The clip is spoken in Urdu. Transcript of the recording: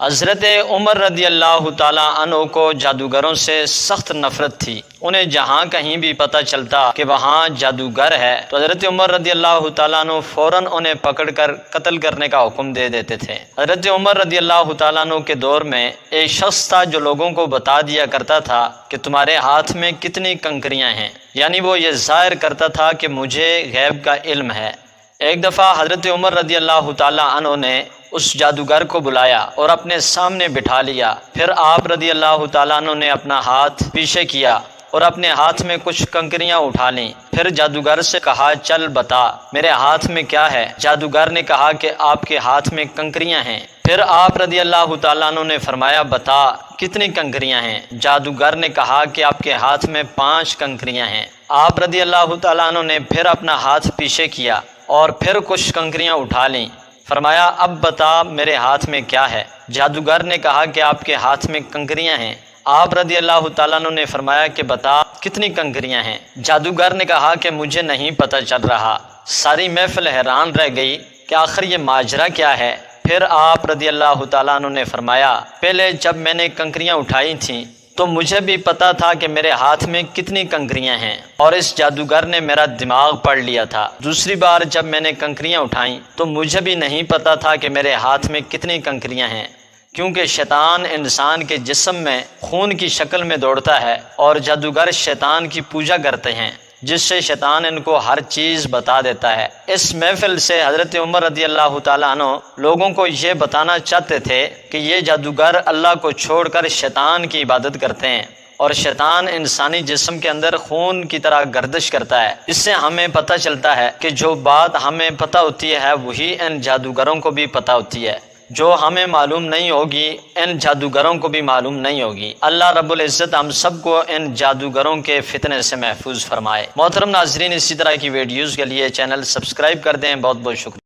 حضرت عمر رضی اللہ تعالیٰ عنہ کو جادوگروں سے سخت نفرت تھی۔ انہیں جہاں کہیں بھی پتہ چلتا کہ وہاں جادوگر ہے تو حضرت عمر رضی اللہ تعالیٰ عنہ فوراً انہیں پکڑ کر قتل کرنے کا حکم دے دیتے تھے۔ حضرت عمر رضی اللہ تعالیٰ عنہ کے دور میں ایک شخص تھا جو لوگوں کو بتا دیا کرتا تھا کہ تمہارے ہاتھ میں کتنی کنکریاں ہیں، یعنی وہ یہ ظاہر کرتا تھا کہ مجھے غیب کا علم ہے۔ ایک دفعہ حضرت عمر رضی اللہ تعالیٰ عنہ نے اس جادوگر کو بلایا اور اپنے سامنے بٹھا لیا۔ پھر آپ رضی اللہ تعالیٰ عنہ نے اپنا ہاتھ پیچھے کیا اور اپنے ہاتھ میں کچھ کنکریاں اٹھا لیں۔ پھر جادوگر سے کہا چل بتا میرے ہاتھ میں کیا ہے۔ جادوگر نے کہا کہ آپ کے ہاتھ میں کنکریاں ہیں۔ پھر آپ رضی اللہ تعالیٰ عنہ نے فرمایا بتا کتنی کنکریاں ہیں۔ جادوگر نے کہا کہ آپ کے ہاتھ میں 5 کنکریاں ہیں۔ آپ رضی اللہ تعالیٰ عنہ نے پھر اپنا ہاتھ پیچھے کیا اور پھر کچھ کنکریاں اٹھا لیں۔ فرمایا اب بتا میرے ہاتھ میں کیا ہے۔ جادوگر نے کہا کہ آپ کے ہاتھ میں کنکریاں ہیں۔ آپ رضی اللہ تعالیٰ عنہ نے فرمایا کہ بتا کتنی کنکریاں ہیں۔ جادوگر نے کہا کہ مجھے نہیں پتہ چل رہا۔ ساری محفل حیران رہ گئی کہ آخر یہ ماجرا کیا ہے۔ پھر آپ رضی اللہ تعالیٰ عنہ نے فرمایا پہلے جب میں نے کنکریاں اٹھائی تھیں تو مجھے بھی پتا تھا کہ میرے ہاتھ میں کتنی کنکریاں ہیں اور اس جادوگر نے میرا دماغ پڑھ لیا تھا۔ دوسری بار جب میں نے کنکریاں اٹھائیں تو مجھے بھی نہیں پتا تھا کہ میرے ہاتھ میں کتنی کنکریاں ہیں، کیونکہ شیطان انسان کے جسم میں خون کی شکل میں دوڑتا ہے اور جادوگر شیطان کی پوجا کرتے ہیں، جس سے شیطان ان کو ہر چیز بتا دیتا ہے۔ اس محفل سے حضرت عمر رضی اللہ تعالیٰ عنہ لوگوں کو یہ بتانا چاہتے تھے کہ یہ جادوگر اللہ کو چھوڑ کر شیطان کی عبادت کرتے ہیں اور شیطان انسانی جسم کے اندر خون کی طرح گردش کرتا ہے۔ اس سے ہمیں پتہ چلتا ہے کہ جو بات ہمیں پتہ ہوتی ہے وہی ان جادوگروں کو بھی پتہ ہوتی ہے، جو ہمیں معلوم نہیں ہوگی ان جادوگروں کو بھی معلوم نہیں ہوگی۔ اللہ رب العزت ہم سب کو ان جادوگروں کے فتنے سے محفوظ فرمائے۔ محترم ناظرین، اسی طرح کی ویڈیوز کے لیے چینل سبسکرائب کر دیں۔ بہت بہت شکریہ۔